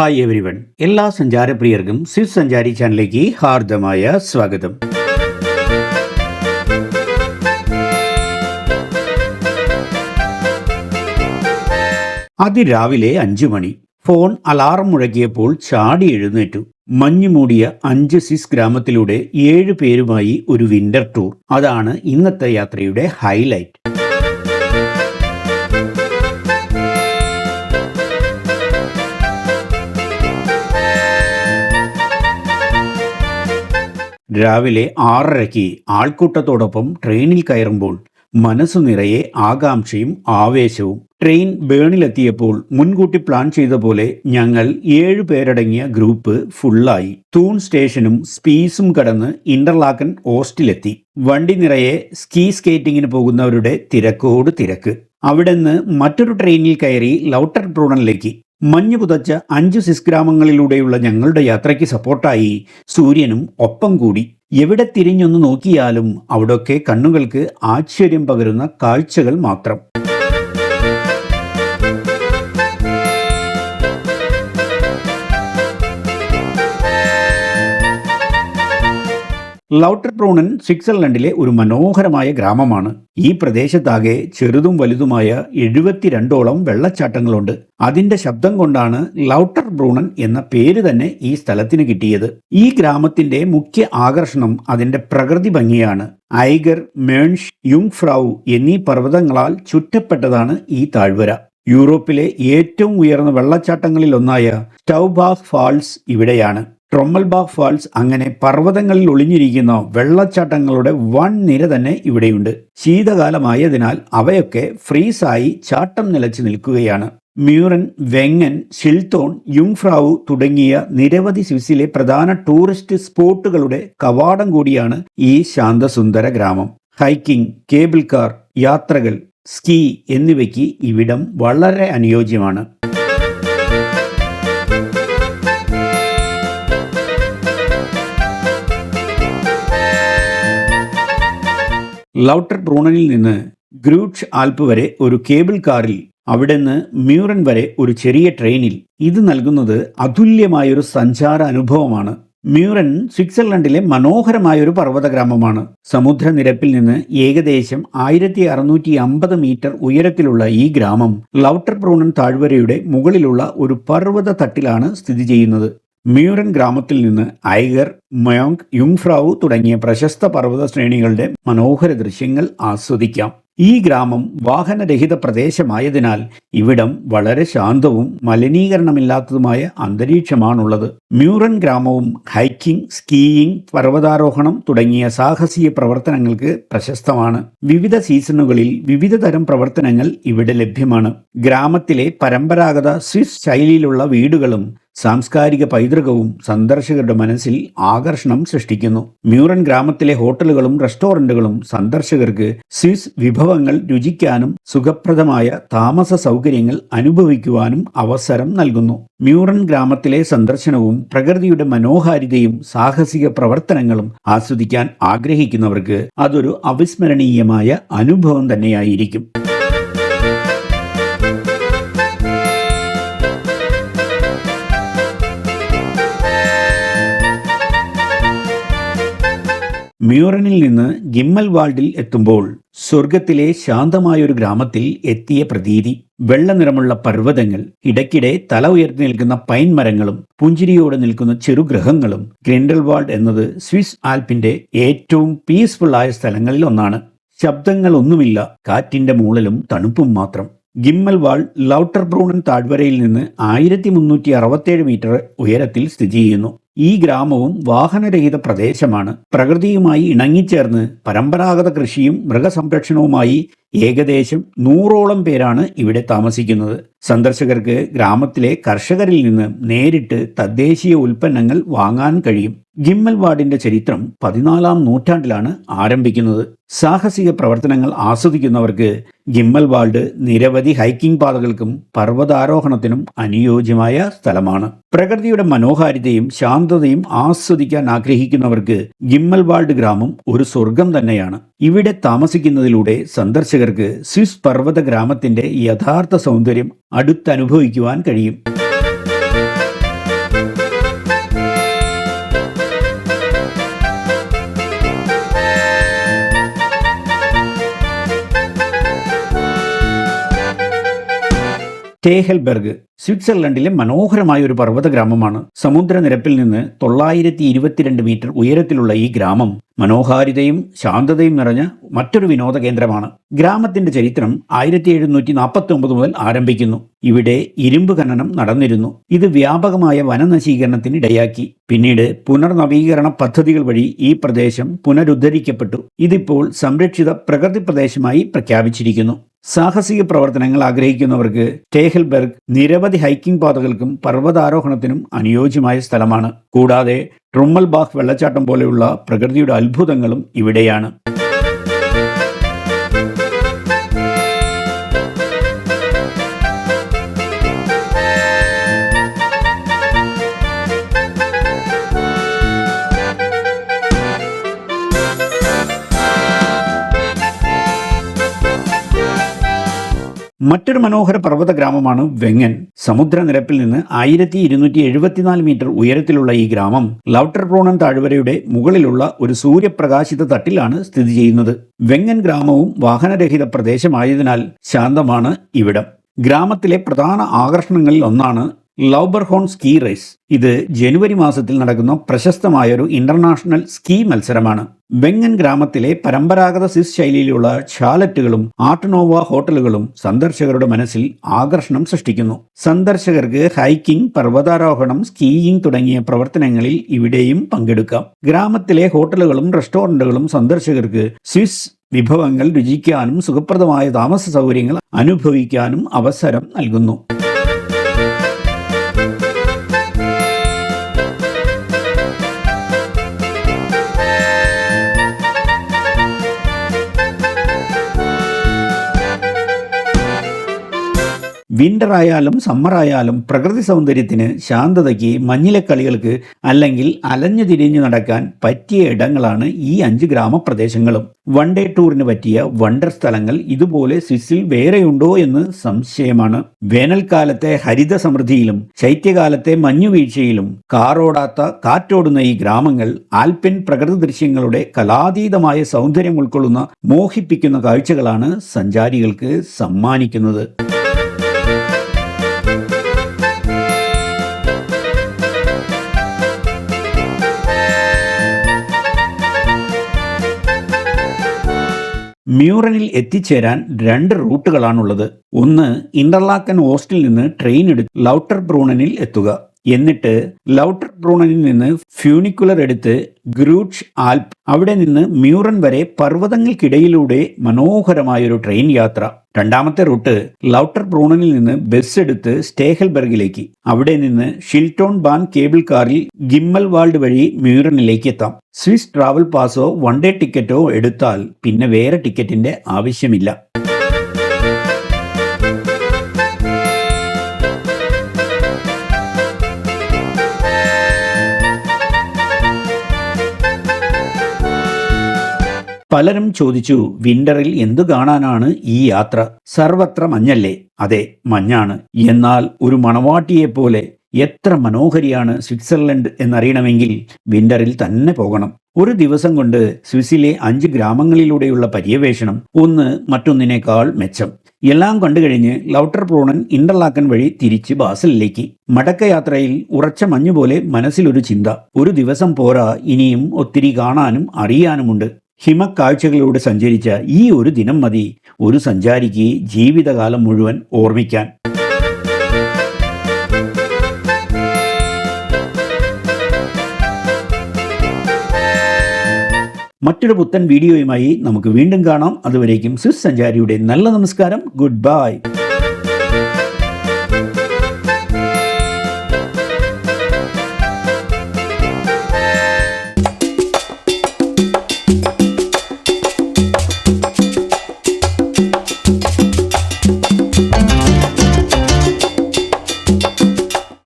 Hi everyone, എല്ലാ സഞ്ചാരപ്രിയർക്കും Swiss സഞ്ചാരി ചാനലിലേക്ക് ഹാർദമായ സ്വാഗതം. അതിരാവിലെ 5 മണി. ഫോൺ അലാറം മുഴക്കിയപ്പോൾ ചാടി എഴുന്നേറ്റു. മഞ്ഞു മൂടിയ 5 സ്വിസ് ഗ്രാമത്തിലൂടെ 7 പേരുമായി ഒരു വിന്റർ ടൂർ. അതാണ് ഇന്നത്തെ യാത്രയുടെ ഹൈലൈറ്റ്. രാവിലെ 6:30 ആൾക്കൂട്ടത്തോടൊപ്പം ട്രെയിനിൽ കയറുമ്പോൾ മനസ്സു നിറയെ ആകാംക്ഷയും ആവേശവും. ട്രെയിൻ ബേണിലെത്തിയപ്പോൾ മുൻകൂട്ടി പ്ലാൻ ചെയ്ത പോലെ ഞങ്ങൾ 7 പേരടങ്ങിയ ഗ്രൂപ്പ് ഫുള്ളായി. തൂൺ സ്റ്റേഷനും സ്പീസും കടന്ന് ഇന്റർലാക്കൻ ഓസ്റ്റിലെത്തി. വണ്ടി നിറയെ സ്കീ സ്കേറ്റിങ്ങിന് പോകുന്നവരുടെ തിരക്കോട് തിരക്ക്. അവിടുന്ന് മറ്റൊരു ട്രെയിനിൽ കയറി ലൗട്ടർബ്രൂണനിലേക്ക്. മഞ്ഞു പുതച്ച 5 സ്വിസ് ഗ്രാമങ്ങളിലൂടെയുള്ള ഞങ്ങളുടെ യാത്രയ്ക്ക് സപ്പോർട്ടായി സൂര്യനും ഒപ്പം കൂടി. എവിടെ തിരിഞ്ഞൊന്ന് നോക്കിയാലും അവിടൊക്കെ കണ്ണുകൾക്ക് ആശ്ചര്യം പകരുന്ന കാഴ്ചകൾ മാത്രം. ലൗട്ടർബ്രൂണൻ സ്വിറ്റ്സർലൻഡിലെ ഒരു മനോഹരമായ ഗ്രാമമാണ്. ഈ പ്രദേശത്താകെ ചെറുതും വലുതുമായ 72ഓളം വെള്ളച്ചാട്ടങ്ങളുണ്ട്. അതിന്റെ ശബ്ദം കൊണ്ടാണ് ലൗട്ടർബ്രൂണൻ എന്ന പേര് തന്നെ ഈ സ്ഥലത്തിന് കിട്ടിയത്. ഈ ഗ്രാമത്തിന്റെ മുഖ്യ ആകർഷണം അതിന്റെ പ്രകൃതി ഭംഗിയാണ്. ഐഗർ, മേൺഷ്, യുങ്ഫ്രൗ എന്നീ പർവ്വതങ്ങളാൽ ചുറ്റപ്പെട്ടതാണ് ഈ താഴ്വര. യൂറോപ്പിലെ ഏറ്റവും ഉയർന്ന വെള്ളച്ചാട്ടങ്ങളിൽ ഒന്നായ സ്റ്റൗബാഹ് ഫാൾസ് ഇവിടെയാണ്. ട്രൊമ്മൽബാഹ് ഫാൾസ് അങ്ങനെ പർവ്വതങ്ങളിൽ ഒളിഞ്ഞിരിക്കുന്ന വെള്ളച്ചാട്ടങ്ങളുടെ വൻ നിര തന്നെ ഇവിടെയുണ്ട്. ശീതകാലമായതിനാൽ അവയൊക്കെ ഫ്രീസായി ചാട്ടം നിലച്ചു നിൽക്കുകയാണ്. മ്യൂറൻ, വെങ്ങൻ, ഷിൽത്തോൺ, യുങ്ഫ്രാവു തുടങ്ങിയ നിരവധി സ്വിസിലെ പ്രധാന ടൂറിസ്റ്റ് സ്പോട്ടുകളുടെ കവാടം കൂടിയാണ് ഈ ശാന്തസുന്ദര ഗ്രാമം. ഹൈക്കിംഗ്, കേബിൾ കാർ യാത്രകൾ, സ്കീ എന്നിവയ്ക്ക് ഇവിടം വളരെ അനുയോജ്യമാണ്. ലൗട്ടർബ്രൂണനിൽ നിന്ന് ഗ്രൂട്ട്ഷ് ആൽപ്പ് വരെ ഒരു കേബിൾ കാറിൽ, അവിടുന്ന് മ്യൂറൻ വരെ ഒരു ചെറിയ ട്രെയിനിൽ. ഇത് നൽകുന്നത് അതുല്യമായൊരു സഞ്ചാര അനുഭവമാണ്. മ്യൂറൻ സ്വിറ്റ്സർലൻഡിലെ മനോഹരമായൊരു പർവ്വത ഗ്രാമമാണ്. സമുദ്രനിരപ്പിൽ നിന്ന് ഏകദേശം 1650 മീറ്റർ ഉയരത്തിലുള്ള ഈ ഗ്രാമം ലൗട്ടർബ്രൂണൻ താഴ്വരയുടെ മുകളിലുള്ള ഒരു പർവ്വത തട്ടിലാണ് സ്ഥിതി ചെയ്യുന്നത്. മ്യൂറൻ ഗ്രാമത്തിൽ നിന്ന് ഐഗർ, മയോങ്ക്, യുങ്ഫ്രാവു തുടങ്ങിയ പ്രശസ്ത പർവ്വത ശ്രേണികളുടെ മനോഹര ദൃശ്യങ്ങൾ ആസ്വദിക്കാം. ഈ ഗ്രാമം വാഹനരഹിത പ്രദേശമായതിനാൽ ഇവിടം വളരെ ശാന്തവും മലിനീകരണമില്ലാത്തതുമായ അന്തരീക്ഷമാണുള്ളത്. മ്യൂറൻ ഗ്രാമവും ഹൈക്കിംഗ്, സ്കീയിങ്, പർവ്വതാരോഹണം തുടങ്ങിയ സാഹസിക പ്രവർത്തനങ്ങൾക്ക് പ്രശസ്തമാണ്. വിവിധ സീസണുകളിൽ വിവിധ തരം പ്രവർത്തനങ്ങൾ ഇവിടെ ലഭ്യമാണ്. ഗ്രാമത്തിലെ പരമ്പരാഗത സ്വിസ് ശൈലിയിലുള്ള വീടുകളും സാംസ്കാരിക പൈതൃകവും സന്ദർശകരുടെ മനസ്സിൽ ആകർഷണം സൃഷ്ടിക്കുന്നു. മ്യൂറൻ ഗ്രാമത്തിലെ ഹോട്ടലുകളും റെസ്റ്റോറന്റുകളും സന്ദർശകർക്ക് സ്വിസ് വിഭവങ്ങൾ രുചിക്കാനും സുഖപ്രദമായ താമസ സൗകര്യങ്ങൾ അനുഭവിക്കുവാനും അവസരം നൽകുന്നു. മ്യൂറൻ ഗ്രാമത്തിലെ സന്ദർശനവും പ്രകൃതിയുടെ മനോഹാരിതയും സാഹസിക പ്രവർത്തനങ്ങളും ആസ്വദിക്കാൻ ആഗ്രഹിക്കുന്നവർക്ക് അതൊരു അവിസ്മരണീയമായ അനുഭവം തന്നെയായിരിക്കും. മ്യൂറനിൽ നിന്ന് ഗിമ്മൽവാൾഡിൽ എത്തുമ്പോൾ സ്വർഗത്തിലെ ശാന്തമായൊരു ഗ്രാമത്തിൽ എത്തിയ പ്രതീതി. വെള്ള നിറമുള്ള പർവ്വതങ്ങൾ, ഇടയ്ക്കിടെ തല ഉയർത്തി നിൽക്കുന്ന പൈൻ മരങ്ങളും പുഞ്ചിരിയോടെ നിൽക്കുന്ന ചെറുഗ്രഹങ്ങളും. ഗ്രിൻഡൽവാൾഡ് എന്നത് സ്വിസ് ആൽപ്പിന്റെ ഏറ്റവും പീസ്ഫുൾ ആയ സ്ഥലങ്ങളിൽ ഒന്നാണ്. ശബ്ദങ്ങളൊന്നുമില്ല, കാറ്റിന്റെ മൂളലും തണുപ്പും മാത്രം. ഗിമ്മൽവാൾഡ് ലൗട്ടർബ്രൂണൻ താഴ്വരയിൽ നിന്ന് 1367 മീറ്റർ ഉയരത്തിൽ സ്ഥിതി ചെയ്യുന്നു. ഈ ഗ്രാമവും വാഹനരഹിത പ്രദേശമാണ്. പ്രകൃതിയുമായി ഇണങ്ങിച്ചേർന്ന് പരമ്പരാഗത കൃഷിയും മൃഗസംരക്ഷണവുമായി ഏകദേശം 100ഓളം പേരാണ് ഇവിടെ താമസിക്കുന്നത്. സന്ദർശകർക്ക് ഗ്രാമത്തിലെ കർഷകരിൽ നിന്ന് നേരിട്ട് തദ്ദേശീയ ഉൽപ്പന്നങ്ങൾ വാങ്ങാൻ കഴിയും. ഗിമ്മൽവാർഡിന്റെ ചരിത്രം 14-ാം നൂറ്റാണ്ടിലാണ് ആരംഭിക്കുന്നത്. സാഹസിക പ്രവർത്തനങ്ങൾ ആസ്വദിക്കുന്നവർക്ക് ഗിമ്മൽവാൾഡ് നിരവധി ഹൈക്കിംഗ് പാതകൾക്കും പർവ്വതാരോഹണത്തിനും അനുയോജ്യമായ സ്ഥലമാണ്. പ്രകൃതിയുടെ മനോഹാരിതയും ശാന്തതയും ആസ്വദിക്കാൻ ആഗ്രഹിക്കുന്നവർക്ക് ഗിമ്മൽവാൾഡ് ഗ്രാമം ഒരു സ്വർഗം തന്നെയാണ്. ഇവിടെ താമസിക്കുന്നതിലൂടെ സന്ദർശകർക്ക് സ്വിസ് പർവ്വത ഗ്രാമത്തിന്റെ യഥാർത്ഥ സൗന്ദര്യം അടുത്തനുഭവിക്കുവാൻ കഴിയും. ടേഹൽബെർഗ് സ്വിറ്റ്സർലൻഡിലെ മനോഹരമായ ഒരു പർവ്വത ഗ്രാമമാണ്. സമുദ്രനിരപ്പിൽ നിന്ന് 922 മീറ്റർ ഉയരത്തിലുള്ള ഈ ഗ്രാമം മനോഹാരിതയും ശാന്തതയും നിറഞ്ഞ മറ്റൊരു വിനോദ കേന്ദ്രമാണ്. ഗ്രാമത്തിന്റെ ചരിത്രം 1749 മുതൽ ആരംഭിക്കുന്നു. ഇവിടെ ഇരുമ്പ് ഖനനം നടന്നിരുന്നു. ഇത് വ്യാപകമായ വനനശീകരണത്തിന് ഇടയാക്കി. പിന്നീട് പുനർനവീകരണ പദ്ധതികൾ വഴി ഈ പ്രദേശം പുനരുദ്ധരിക്കപ്പെട്ടു. ഇതിപ്പോൾ സംരക്ഷിത പ്രകൃതി പ്രദേശമായി പ്രഖ്യാപിച്ചിരിക്കുന്നു. സാഹസിക പ്രവർത്തനങ്ങൾ ആഗ്രഹിക്കുന്നവർക്ക് ടേഹൽബെർഗ് നിരവധി ഹൈക്കിംഗ് പാതകൾക്കും പർവ്വതാരോഹണത്തിനും അനുയോജ്യമായ സ്ഥലമാണ്. കൂടാതെ ട്രുമ്മൽബാഖ് വെള്ളച്ചാട്ടം പോലെയുള്ള പ്രകൃതിയുടെ അത്ഭുതങ്ങളും ഇവിടെയാണ്. മറ്റൊരു മനോഹര പർവ്വത ഗ്രാമമാണ് വെങ്ങൻ. സമുദ്രനിരപ്പിൽ നിന്ന് 1274 മീറ്റർ ഉയരത്തിലുള്ള ഈ ഗ്രാമം ലൗട്ടർബ്രൂണൻ താഴ്വരയുടെ മുകളിലുള്ള ഒരു സൂര്യപ്രകാശിത തട്ടിലാണ് സ്ഥിതി ചെയ്യുന്നത്. വെങ്ങൻ ഗ്രാമവും വാഹനരഹിത പ്രദേശമായതിനാൽ ശാന്തമാണ് ഇവിടം. ഗ്രാമത്തിലെ പ്രധാന ആകർഷണങ്ങളിൽ ഒന്നാണ് ലൗബർഹോൺ സ്കീ റേസ്. ഇത് ജനുവരി മാസത്തിൽ നടക്കുന്ന പ്രശസ്തമായൊരു ഇന്റർനാഷണൽ സ്കീ മത്സരമാണ്. വെങ്ങൻ ഗ്രാമത്തിലെ പരമ്പരാഗത സ്വിസ് ശൈലിയിലുള്ള ഷാലറ്റുകളും ആർട്ട്നോവ ഹോട്ടലുകളും സന്ദർശകരുടെ മനസ്സിൽ ആകർഷണം സൃഷ്ടിക്കുന്നു. സന്ദർശകർക്ക് ഹൈക്കിംഗ്, പർവ്വതാരോഹണം, സ്കീയിങ് തുടങ്ങിയ പ്രവർത്തനങ്ങളിൽ ഇവിടെയും പങ്കെടുക്കാം. ഗ്രാമത്തിലെ ഹോട്ടലുകളും റെസ്റ്റോറന്റുകളും സന്ദർശകർക്ക് സ്വിസ് വിഭവങ്ങൾ രുചിക്കാനും സുഖപ്രദമായ താമസ സൗകര്യങ്ങൾ അനുഭവിക്കാനും അവസരം നൽകുന്നു. വിന്റർ ആയാലും സമ്മർ ആയാലും പ്രകൃതി സൗന്ദര്യത്തിന്, ശാന്തതയ്ക്ക്, മഞ്ഞിലെ കളികൾക്ക് അല്ലെങ്കിൽ അലഞ്ഞു തിരിഞ്ഞു നടക്കാൻ പറ്റിയ ഇടങ്ങളാണ് ഈ 5 ഗ്രാമപ്രദേശങ്ങളും. വൺ ഡേ ടൂറിന് പറ്റിയ വണ്ടർ സ്ഥലങ്ങൾ ഇതുപോലെ സ്വിസിൽ വേറെയുണ്ടോ എന്ന് സംശയമാണ്. വേനൽക്കാലത്തെ ഹരിത സമൃദ്ധിയിലും ശൈത്യകാലത്തെ മഞ്ഞുവീഴ്ചയിലും കാറോടാത്ത കാറ്റോടുന്ന ഈ ഗ്രാമങ്ങൾ ആൽപ്പിൻ പ്രകൃതി ദൃശ്യങ്ങളുടെ കലാതീതമായ സൗന്ദര്യം ഉൾക്കൊള്ളുന്ന മോഹിപ്പിക്കുന്ന കാഴ്ചകളാണ് സഞ്ചാരികൾക്ക് സമ്മാനിക്കുന്നത്. മ്യൂറനിൽ എത്തിച്ചേരാൻ 2 റൂട്ടുകളാണുള്ളത്. ഒന്ന്, ഇന്റർലാക്കൻ ഓസ്റ്റിൽ നിന്ന് ട്രെയിൻ എടുത്ത് ലൗട്ടർബ്രൂണനിൽ എത്തുക. എന്നിട്ട് ലൗട്ടർബ്രൂണനിൽ നിന്ന് ഫ്യൂണിക്കുലർ എടുത്ത് ഗ്രൂച്ച് ആൽപ്പ്, അവിടെ നിന്ന് മ്യൂറൻ വരെ പർവ്വതങ്ങൾക്കിടയിലൂടെ മനോഹരമായൊരു ട്രെയിൻ യാത്ര. രണ്ടാമത്തെ റൂട്ട് ലൗട്ടർബ്രൂണനിൽ നിന്ന് ബസ് എടുത്ത് സ്റ്റേഹൽബെർഗിലേക്ക്, അവിടെ നിന്ന് ഷിൽട്ടോൺ ബാൻ കേബിൾ കാറിൽ ഗിമ്മൽവാൾഡ് വഴി മ്യൂറനിലേക്ക് എത്താം. സ്വിസ് ട്രാവൽ പാസോ വൺ ഡേ ടിക്കറ്റോ എടുത്താൽ പിന്നെ വേറെ ടിക്കറ്റിന്റെ ആവശ്യമില്ല. പലരും ചോദിച്ചു, വിന്ററിൽ എന്തു കാണാനാണ് ഈ യാത്ര? സർവത്ര മഞ്ഞല്ലേ? അതെ, മഞ്ഞാണ്. എന്നാൽ ഒരു മണവാട്ടിയെപ്പോലെ എത്ര മനോഹരിയാണ് സ്വിറ്റ്സർലൻഡ് എന്നറിയണമെങ്കിൽ വിന്ററിൽ തന്നെ പോകണം. ഒരു ദിവസം കൊണ്ട് സ്വിസിലെ 5 ഗ്രാമങ്ങളിലൂടെയുള്ള പര്യവേഷണം ഒന്ന് മറ്റൊന്നിനേക്കാൾ മെച്ചം. എല്ലാം കണ്ടുകഴിഞ്ഞ് ലൗട്ടർബ്രൂണൻ ഇന്റർലാക്കൻ വഴി തിരിച്ച് ബാസലിലേക്ക്. മടക്കയാത്രയിൽ ഉറച്ച മഞ്ഞുപോലെ മനസ്സിലൊരു ചിന്ത, ഒരു ദിവസം പോരാ, ഇനിയും ഒത്തിരി കാണാനും അറിയാനുമുണ്ട്. ഹിമക്കാഴ്ചകളിലൂടെ സഞ്ചരിച്ച ഈ ഒരു ദിനം മതി ഒരു സഞ്ചാരിക്ക് ജീവിതകാലം മുഴുവൻ ഓർമ്മിക്കാൻ. മറ്റൊരു പുത്തൻ വീഡിയോയുമായി നമുക്ക് വീണ്ടും കാണാം. അതുവരേക്കും സ്വിസ് സഞ്ചാരിയുടെ നല്ല നമസ്കാരം. Good bye.